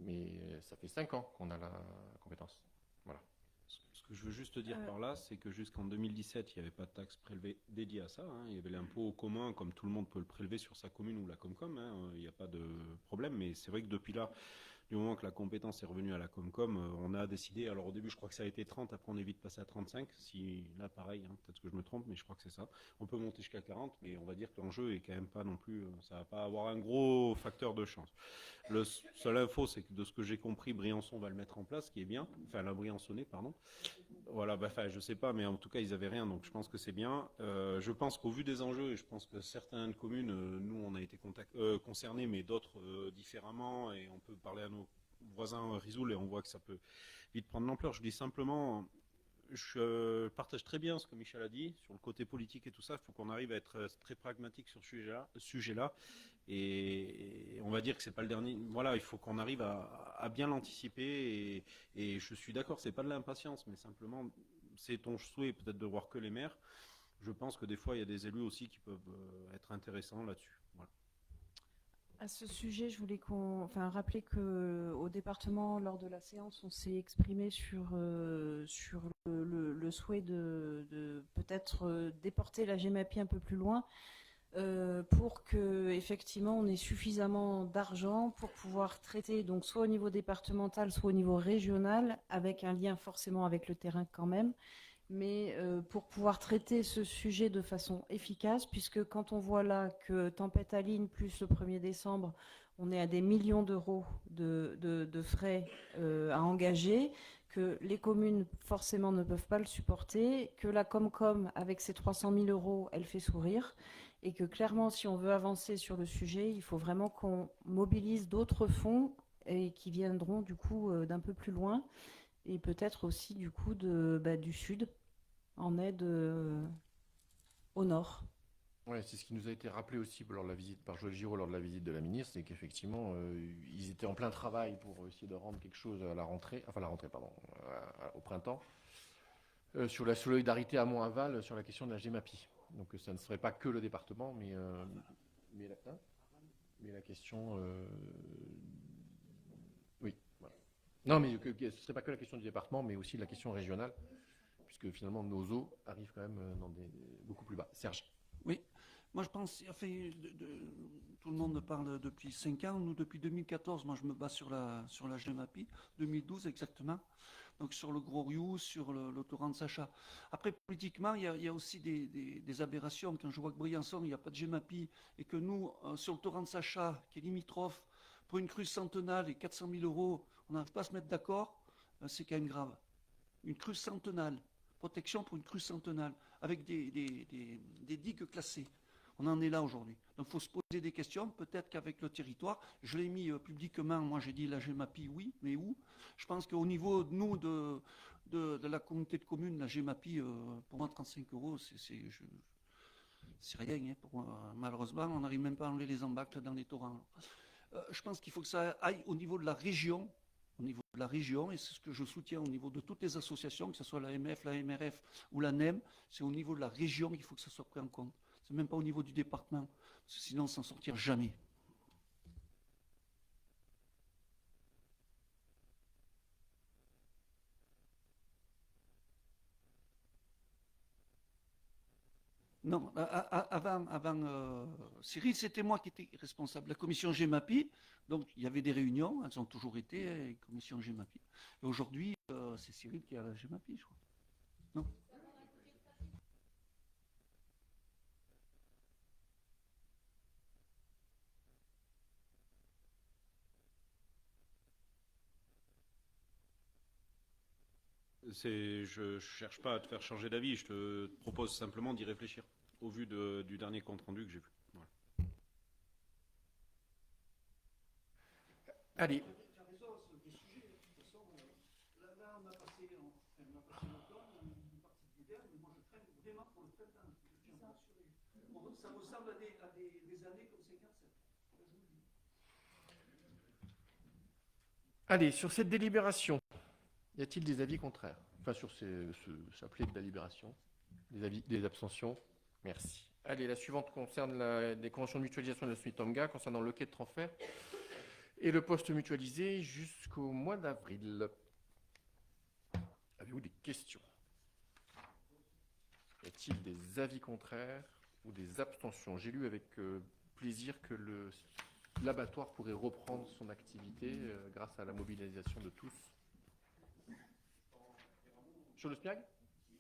Mais ça fait 5 ans qu'on a la compétence. Voilà. Ce que je veux juste te dire par là, c'est que jusqu'en 2017, il n'y avait pas de taxe prélevée dédiée à ça. Il y avait l'impôt commun, comme tout le monde peut le prélever sur sa commune ou la Comcom. Il n'y a pas de problème. Mais c'est vrai que depuis là, du moment que la compétence est revenue à la Comcom, on a décidé, alors au début je crois que ça a été 30, après on est vite passé à 35, si là pareil, peut-être que je me trompe, mais je crois que c'est ça. On peut monter jusqu'à 40, mais on va dire que l'enjeu est quand même pas non plus, ça va pas avoir un gros facteur de chance. Le seul info, c'est que de ce que j'ai compris, Briançon va le mettre en place, ce qui est bien, enfin la Briançonnais, pardon. Voilà, je sais pas, mais en tout cas ils avaient rien, donc je pense que c'est bien. Je pense qu'au vu des enjeux, et je pense que certaines communes, nous on a été concernés, mais d'autres différemment, et on peut parler à nos voisins Risoul et on voit que ça peut vite prendre l'ampleur. Je dis simplement, je partage très bien ce que Michel a dit sur le côté politique et tout ça. Il faut qu'on arrive à être très pragmatique sur ce sujet-là. Et on va dire que c'est pas le dernier. Voilà, il faut qu'on arrive à bien l'anticiper. Et je suis d'accord, c'est pas de l'impatience, mais simplement, c'est ton souhait peut-être de voir que les maires. Je pense que des fois, il y a des élus aussi qui peuvent être intéressants là-dessus. Voilà. À ce sujet, je voulais rappeler qu'au département, lors de la séance, on s'est exprimé sur le souhait de peut-être déporter la GEMAPI un peu plus loin pour que effectivement on ait suffisamment d'argent pour pouvoir traiter donc soit au niveau départemental, soit au niveau régional, avec un lien forcément avec le terrain quand même. Mais pour pouvoir traiter ce sujet de façon efficace, puisque quand on voit là que tempête Aline plus le 1er décembre, on est à des millions d'euros de frais à engager, que les communes forcément ne peuvent pas le supporter, que la Comcom, avec ses 300 000 euros, elle fait sourire, et que clairement, si on veut avancer sur le sujet, il faut vraiment qu'on mobilise d'autres fonds et qui viendront du coup d'un peu plus loin, et peut-être aussi du coup du sud, en aide au nord. Ouais, c'est ce qui nous a été rappelé aussi lors de la visite par Joël Giraud, lors de la visite de la ministre, c'est qu'effectivement, ils étaient en plein travail pour essayer de rendre quelque chose à la rentrée, pardon, au printemps, sur la solidarité amont-aval, sur la question de la GEMAPI. Donc ça ne serait pas que le département, mais la question... oui, voilà. Non, mais ce ne serait pas que la question du département, mais aussi la question régionale, puisque finalement nos eaux arrivent quand même dans beaucoup plus bas. Serge. Oui, moi je pense, tout le monde parle depuis 5 ans, nous depuis 2014, moi je me base sur la GEMAPI, 2012 exactement, donc sur le Gros Riou, sur le torrent de Sacha. Après, politiquement, il y a aussi des aberrations. Quand je vois que Briançon, il n'y a pas de GEMAPI, et que nous, sur le torrent de Sacha, qui est limitrophe, pour une crue centenale et 400 000 euros, on n'arrive pas à se mettre d'accord, c'est quand même grave. Une crue centenale, protection pour une crue centenale, avec des digues classées. On en est là aujourd'hui. Donc il faut se poser des questions, peut-être qu'avec le territoire, je l'ai mis publiquement, moi j'ai dit la GEMAPI, oui, mais où? Je pense qu'au niveau de nous, de la communauté de communes, la GEMAPI, pour moi 35 euros, c'est rien. Hein, malheureusement, on n'arrive même pas à enlever les embâcles dans les torrents. Je pense qu'il faut que ça aille au niveau de la région, et c'est ce que je soutiens au niveau de toutes les associations, que ce soit l'AMF, la MRF ou la NEM, c'est au niveau de la région qu'il faut que ça soit pris en compte. C'est même pas au niveau du département, parce que sinon on s'en sortira jamais. Non, avant Cyril, c'était moi qui étais responsable de la commission GEMAPI. Donc, il y avait des réunions, elles ont toujours été, commission GEMAPI. Et aujourd'hui, c'est Cyril qui a la GEMAPI, je crois. Non ? Je cherche pas à te faire changer d'avis, je te propose simplement d'y réfléchir, au vu du dernier compte-rendu que j'ai vu. Voilà. Allez. Tu as raison, c'est des sujets. De toute façon, là, on a passé l'automne, une partie de l'hiver, mais moi je traîne vraiment pour le printemps. Ça ressemble à des années comme 57. Allez, sur cette délibération, y a-t-il des avis contraires? Enfin, sur s'appeler de délibération. Des abstentions? Merci. Allez, la suivante concerne des conventions de mutualisation de la SMIC-TOMGA concernant le quai de transfert et le poste mutualisé jusqu'au mois d'avril. Avez-vous des questions? Y a-t-il des avis contraires ou des abstentions? J'ai lu avec plaisir que l'abattoir pourrait reprendre son activité grâce à la mobilisation de tous. Sur le SMIAG?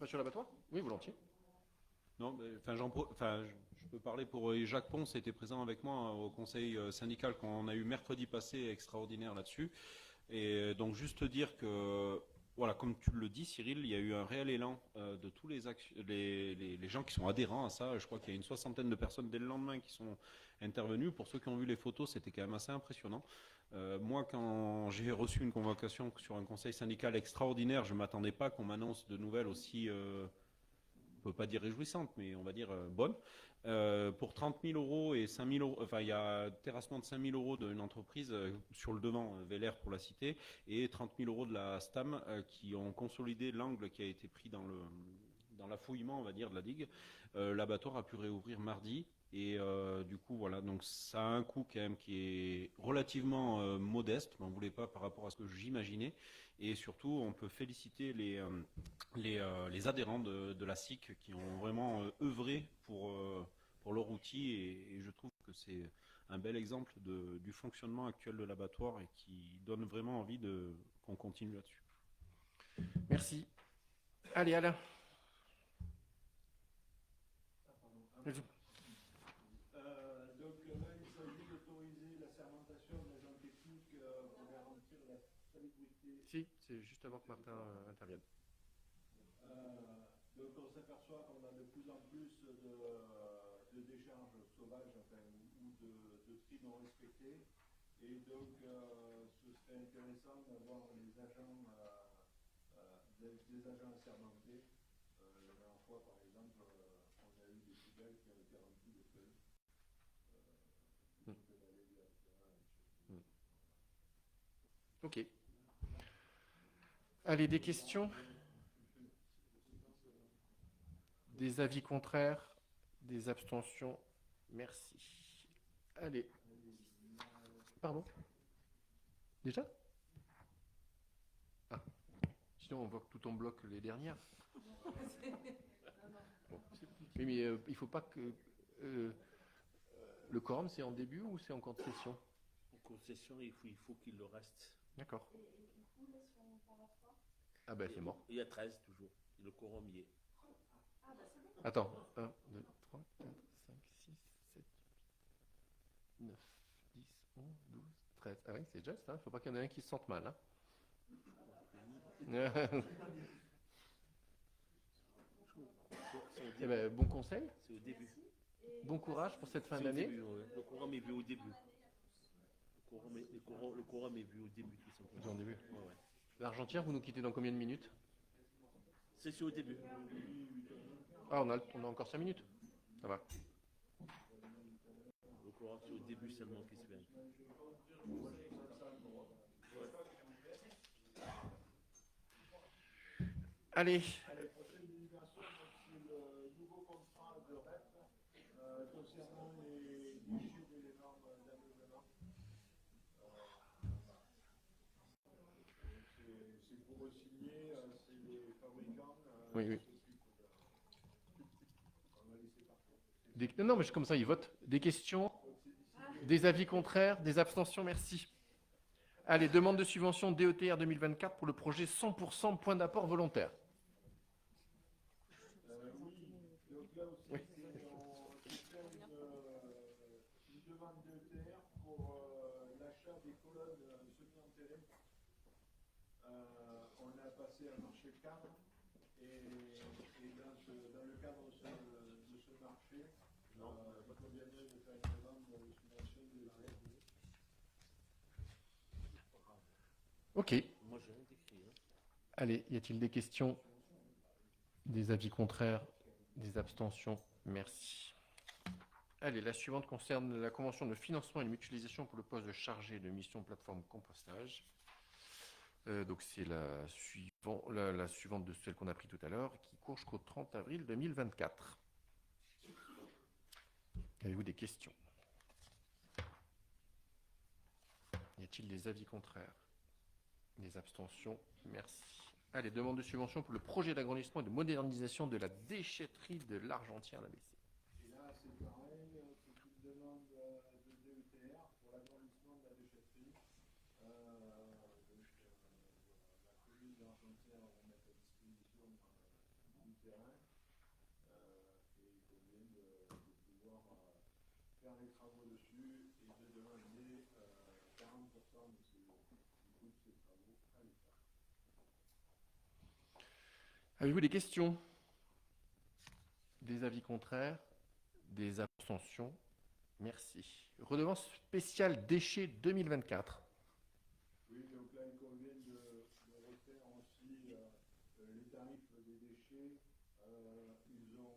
Pas sur l'abattoir? Oui, volontiers. Non, je peux parler pour Jacques Ponce, était présent avec moi au conseil syndical qu'on a eu mercredi passé, extraordinaire là-dessus. Et donc juste dire que, voilà, comme tu le dis Cyril, il y a eu un réel élan de tous les gens qui sont adhérents à ça. Je crois qu'il y a une 60aine de personnes dès le lendemain qui sont intervenues. Pour ceux qui ont vu les photos, c'était quand même assez impressionnant. Moi, quand j'ai reçu une convocation sur un conseil syndical extraordinaire, je ne m'attendais pas qu'on m'annonce de nouvelles aussi, on ne peut pas dire réjouissantes, mais on va dire bonnes. Pour 30 000 euros et 5 000 euros, enfin il y a terrassement de 5 000 euros d'une entreprise sur le devant, Vélair pour la cité, et 30 000 euros de la STAM qui ont consolidé l'angle qui a été pris dans l'affouillement, on va dire, de la digue. L'abattoir a pu réouvrir mardi. Et du coup, voilà, donc ça a un coût quand même qui est relativement modeste, m'en voulez pas par rapport à ce que j'imaginais. Et surtout, on peut féliciter les adhérents de la SIC qui ont vraiment œuvré pour leur outil. Et je trouve que c'est un bel exemple du fonctionnement actuel de l'abattoir et qui donne vraiment envie qu'on continue là-dessus. Merci. Allez, Alain. Donc là, il s'agit d'autoriser l'assermentation salubrité. Si, c'est juste avant que Martin intervienne. Donc on s'aperçoit qu'on a de plus en plus de décharges sauvages ou de tri non respectés. Et donc ce serait intéressant d'avoir des agents assermentés. La dernière fois, par exemple, on a eu des poubelles qui ont été remplies de feuilles. Ok. Allez, des questions? Des avis contraires? Des abstentions? Merci. Allez. Pardon? Déjà? Ah. Sinon, on vote tout en bloc les dernières. Bon. Oui, mais il ne faut pas que... le quorum, c'est en début ou c'est en concession? En concession, il faut qu'il le reste. D'accord. Ah ben, c'est mort. Il y a 13 toujours. Et le quorum y est. Attends. 1, 2, 3, 4, 5, 6, 7, 9, 10, 11, 12, 13. Ah oui, c'est juste, hein. Il ne faut pas qu'il y en ait un qui se sente mal. Hein. Eh ben, bon conseil. C'est au début. Bon courage pour cette fin d'année. Le quorum est vu au début. Le quorum est vu au début, tout simplement. Au début. Ouais. L'Argentière, vous nous quittez dans combien de minutes? C'est au début. Ah, on a encore 5 minutes. Ça va. Le quorum, c'est au début seulement qui se fait. Allez. La prochaine délibération, c'est le nouveau contrat de REP concernant les déchets d'éléments d'ameublement. C'est pour re-signer, c'est les fabricants. Oui. On va laisser partir. Non, mais comme ça, ils votent. Des questions? Des avis contraires? Des abstentions? Merci. Allez, demande de subvention DETR 2024 pour le projet 100% point d'apport volontaire. Oui, donc là aussi, Oui. on fait une demande DETR pour l'achat des colonnes semi-enterrées. On a passé un marché cadre et dans le cadre de ce marché, il conviendrait de faire une demande de subvention DETR. Ok. Moi, j'ai rien décrit. Allez, y a-t-il des questions? Des avis contraires? Des abstentions? Merci. Allez, la suivante concerne la convention de financement et de mutualisation pour le poste de chargé de mission plateforme compostage. Donc c'est la suivante de celle qu'on a prise tout à l'heure, qui court jusqu'au 30 avril 2024. Avez-vous des questions? Y a-t-il des avis contraires? Des abstentions? Merci. Allez, demande de subvention pour le projet d'agrandissement et de modernisation de la déchetterie de l'Argentière, l'ABC. Et là, c'est pareil, c'est une demande de DETR pour l'agrandissement de la déchetterie. La commune d'Argentière va mettre à disposition du terrain et il convient de pouvoir faire les travaux dessus et de demander 40% du coût de ces travaux à l'État. Avez-vous des questions? Des avis contraires? Des abstentions? Merci. Redevance spéciale déchets 2024. Oui, donc là, il convient de refaire aussi les tarifs des déchets. Ils ont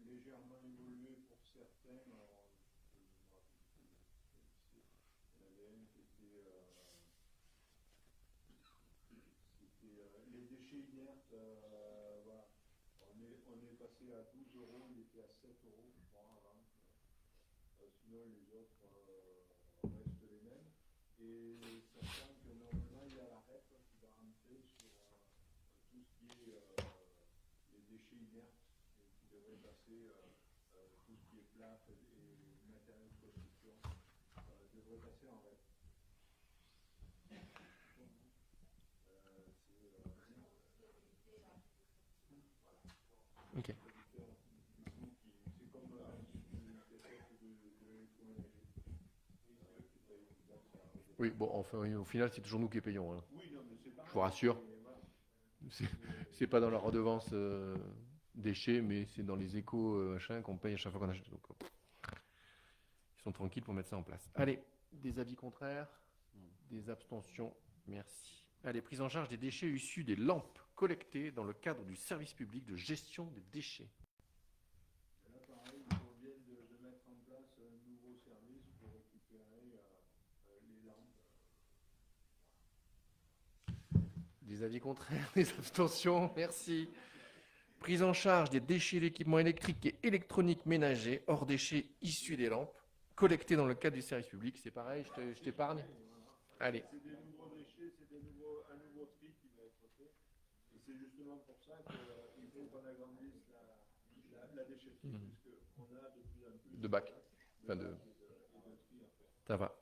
légèrement évolué pour certains. Alors, il y en avait un qui était les déchets inertes. Voilà. On est passé à 12 euros, il était à 7 euros, je crois, avant. Sinon, les autres restent les mêmes. Et sachant que normalement, il y a la REP qui va rentrer sur tout ce qui est les déchets inertes et qui devrait passer tout ce qui est plâtre et matériaux de construction devrait passer en REP. Ok. C'est comme de l'électroménager. Oui, bon, enfin, au final, c'est toujours nous qui payons. Hein. Oui, non, vous rassure. C'est pas dans la redevance déchets, mais c'est dans les échos machin qu'on paye à chaque fois qu'on achète. Donc, ils sont tranquilles pour mettre ça en place. Allez, des avis contraires, des abstentions, merci. Allez, prise en charge des déchets issus des lampes collectées dans le cadre du service public de gestion des déchets. Là, pareil, ils conviennent de mettre en place un nouveau service pour récupérer les lampes. Des avis contraires, des abstentions, merci. Prise en charge des déchets d'équipements électriques et électroniques ménagers hors déchets issus des lampes, collectés dans le cadre du service public. C'est pareil, je t'épargne. Allez. C'est des nouveaux déchets, c'est un nouveau tri qui va être fait. Et c'est justement pour ça qu'il faut qu'on agrandisse la déchetterie, puisqu'on a de plus en plus de bacs. Enfin de tri à faire. Ça va.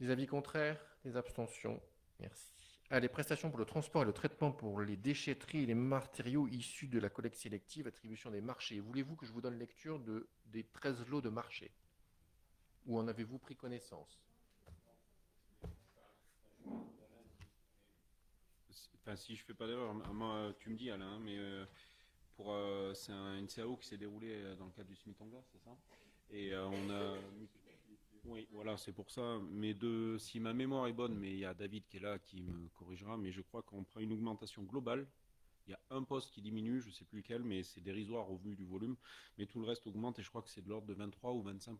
Des avis contraires, des abstentions, merci. Allez, prestations pour le transport et le traitement pour les déchetteries et les matériaux issus de la collecte sélective, attribution des marchés. Voulez-vous que je vous donne lecture des 13 lots de marché? Ou en avez-vous pris connaissance? Enfin, si je fais pas d'erreur, moi, tu me dis Alain, mais c'est une CAO qui s'est déroulée dans le cadre du Smitonga, c'est ça? Et on a... Oui, voilà, c'est pour ça. Mais si ma mémoire est bonne, mais il y a David qui est là qui me corrigera, mais je crois qu'on prend une augmentation globale. Il y a un poste qui diminue, je ne sais plus lequel, mais c'est dérisoire au vu du volume. Mais tout le reste augmente et je crois que c'est de l'ordre de 23 ou 25%.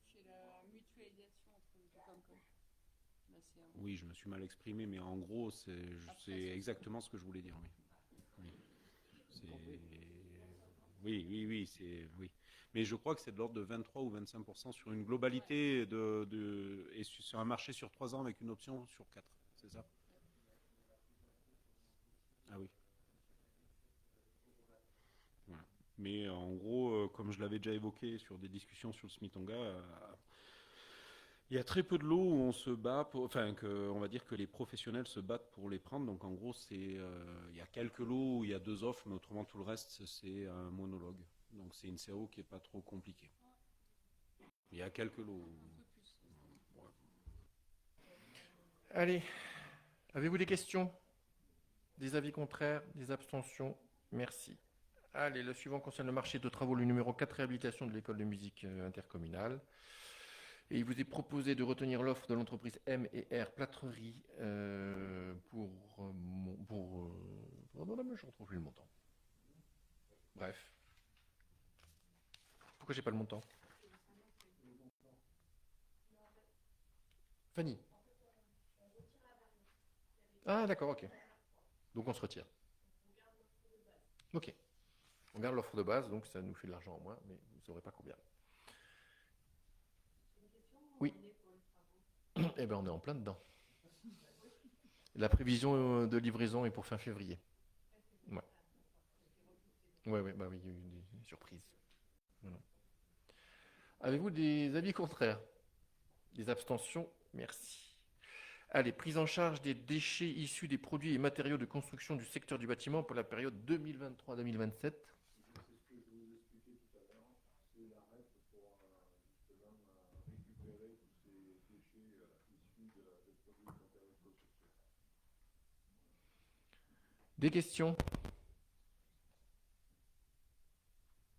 C'est la mutualisation entre les deux Comcom. Oui, je me suis mal exprimé, mais en gros, c'est exactement ce que je voulais dire. Oui, oui. Mais je crois que c'est de l'ordre de 23 ou 25% sur une globalité et sur un marché sur 3 ans avec une option sur 4. C'est ça? Ah oui. Voilà. Mais en gros, comme je l'avais déjà évoqué sur des discussions sur le Smitonga, il y a très peu de lots où on se bat, on va dire que les professionnels se battent pour les prendre. Donc en gros, il y a quelques lots où il y a 2 offres, mais autrement tout le reste, c'est un monologue. Donc c'est une CAO qui n'est pas trop compliquée. Il y a quelques lots. Ouais. Allez, avez-vous des questions? Des avis contraires, des abstentions? Merci. Allez, le suivant concerne le marché de travaux, le numéro 4, réhabilitation de l'école de musique intercommunale. Et il vous est proposé de retenir l'offre de l'entreprise M&R Plâtrerie pour je ne retrouve plus le montant. Bref. Pourquoi j'ai pas le montant? Fanny. Ah d'accord, ok. Donc on se retire. Ok. On garde l'offre de base, donc ça nous fait de l'argent en moins, mais vous ne saurez pas combien. Oui. Eh bien, on est en plein dedans. La prévision de livraison est pour fin février. Ouais. Oui, bah oui, il y a eu des surprises. Voilà. Avez-vous des avis contraires? Des abstentions? Merci. Allez, prise en charge des déchets issus des produits et matériaux de construction du secteur du bâtiment pour la période 2023-2027. Des questions?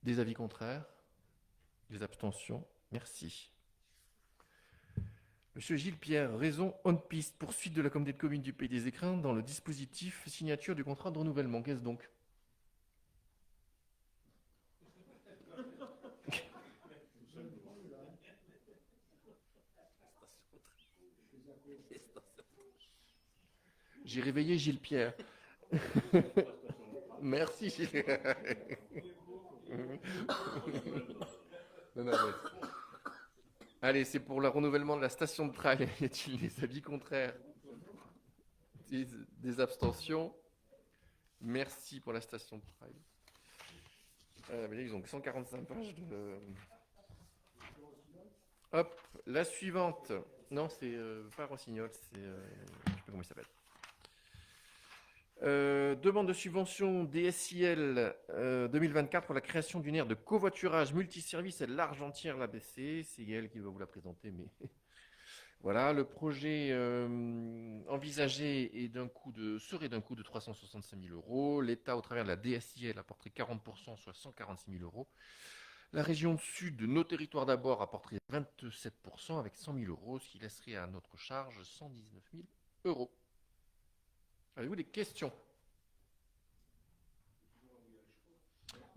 Des avis contraires? Des abstentions? Merci. Monsieur Gilles Pierre, raison on-piste, poursuite de la communauté de communes du Pays des Écrins dans le dispositif signature du contrat de renouvellement. Qu'est-ce donc? J'ai réveillé Gilles Pierre. Merci Gilles. Non, allez, c'est pour le renouvellement de la station de trail. Y a-t-il des avis contraires? Des abstentions? Merci pour la station de trail. Mais là, ils ont 145 pages de... Hop, la suivante. Non, c'est pas Rossignol, c'est... je ne sais plus comment il s'appelle. Demande de subvention DSIL 2024 pour la création d'une aire de covoiturage multiservice à l'Argentière l'ABC. C'est elle qui va vous la présenter, mais Voilà, le projet envisagé serait d'un coût de 365 000 euros. L'État, au travers de la DSIL, apporterait 40%, soit 146 000 euros. La région Sud, nos territoires d'abord, apporterait 27% avec 100 000 euros, ce qui laisserait à notre charge 119 000 euros. Avez-vous des questions?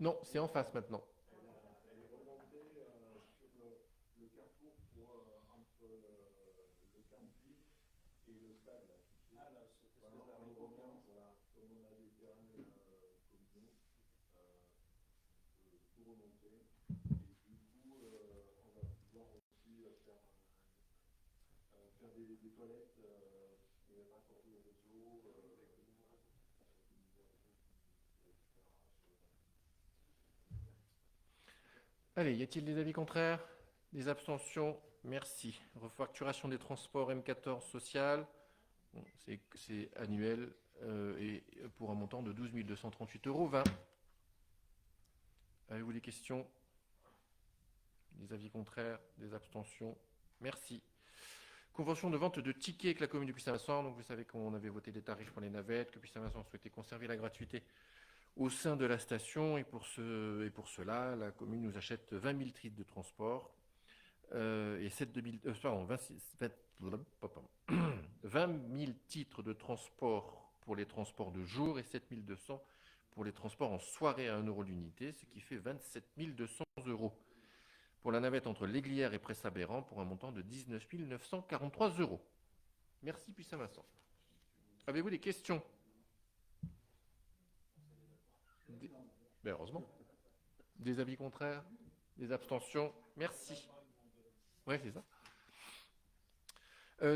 Non, c'est en face maintenant. Des toilettes raccordées au réseau. Allez, y a-t-il des avis contraires? Des abstentions? Merci. Refacturation des transports M14 social, bon, c'est annuel et pour un montant de 12 238,20 euros. Avez-vous des questions? Des avis contraires? Des abstentions? Merci. Convention de vente de tickets avec la commune de Puy-Saint-Vincent. Donc vous savez qu'on avait voté des tarifs pour les navettes, que Puy-Saint-Vincent souhaitait conserver la gratuité au sein de la station. Et pour cela, la commune nous achète 20 000 titres de transport et 20 000 titres de transport pour les transports de jour et 7 200 pour les transports en soirée à 1 euro l'unité, ce qui fait 27 200 euros. Pour la navette entre l'Aiglière et Pressabéran pour un montant de 19 943 euros. Merci Puy-Saint-Vincent. Avez-vous des questions? Ben, heureusement. Des avis contraires? Des abstentions? Merci. Oui, c'est ça.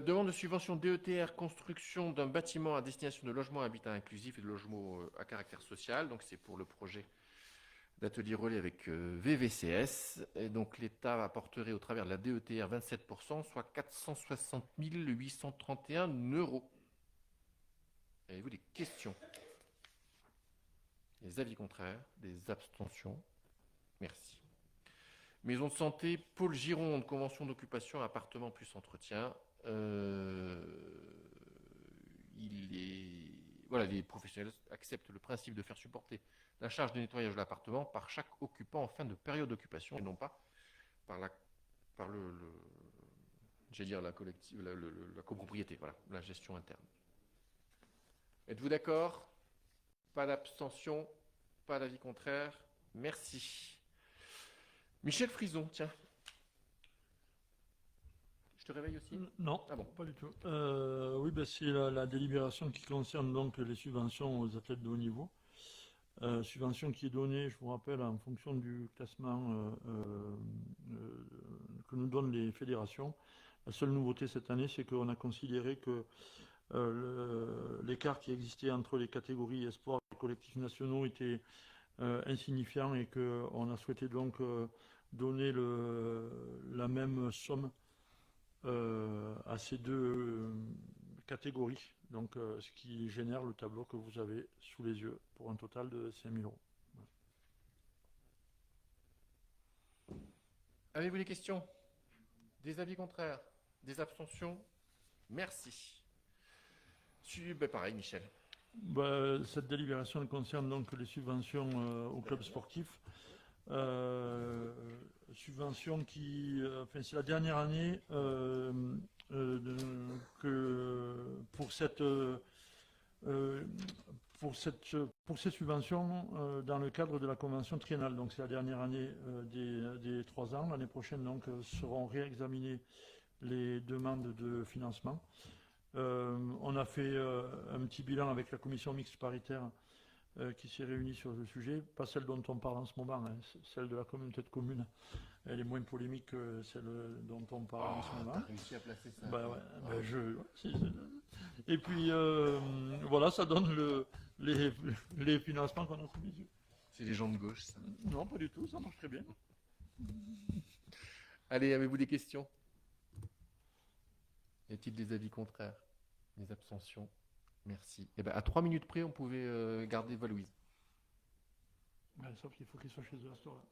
Demande de subvention DETR construction d'un bâtiment à destination de logement habitat inclusif et de logement à caractère social. Donc c'est pour le projet d'atelier relais avec VVCS. Et donc l'État apporterait au travers de la DETR 27%, soit 460 831 euros. Avez-vous des questions? Des avis contraires? Des abstentions? Merci. Maison de santé, Pôle Gironde, convention d'occupation, appartement plus entretien. Les professionnels acceptent le principe de faire supporter la charge de nettoyage de l'appartement par chaque occupant en fin de période d'occupation et non pas par la copropriété, voilà, la gestion interne. Êtes-vous d'accord? Pas d'abstention, pas d'avis contraire. Merci. Michel Frison, tiens. Je te réveille aussi? Non, ah bon. Pas du tout. Oui, c'est la délibération qui concerne donc les subventions aux athlètes de haut niveau. Subvention qui est donnée, je vous rappelle, en fonction du classement que nous donnent les fédérations. La seule nouveauté cette année, c'est qu'on a considéré que l'écart qui existait entre les catégories espoirs et collectifs nationaux était insignifiant et qu'on a souhaité donc donner la même somme à ces deux catégories, donc ce qui génère le tableau que vous avez sous les yeux pour un total de 5 000 euros. Avez-vous des questions? Des avis contraires? Des abstentions? Merci. Pareil, Michel. Cette délibération concerne donc les subventions aux clubs sportifs. Subvention qui, c'est la dernière année pour ces subventions dans le cadre de la convention triennale. Donc c'est la dernière année des 3 ans. L'année prochaine donc seront réexaminées les demandes de financement. On a fait un petit bilan avec la commission mixte paritaire qui s'est réunie sur le sujet, pas celle dont on parle en ce moment, hein, celle de la communauté de communes. Elle est moins polémique que celle dont on parle en ce moment. T'as réussi à placer ça. Et puis voilà, ça donne les financements qu'on a sous les yeux. C'est les gens de gauche, ça. Non, pas du tout, ça marche très bien. Allez, avez-vous des questions? Y a-t-il des avis contraires? Des abstentions? Merci. À 3 minutes près, on pouvait garder Valouise. Sauf qu'il faut qu'il soit chez eux à ce tour-là.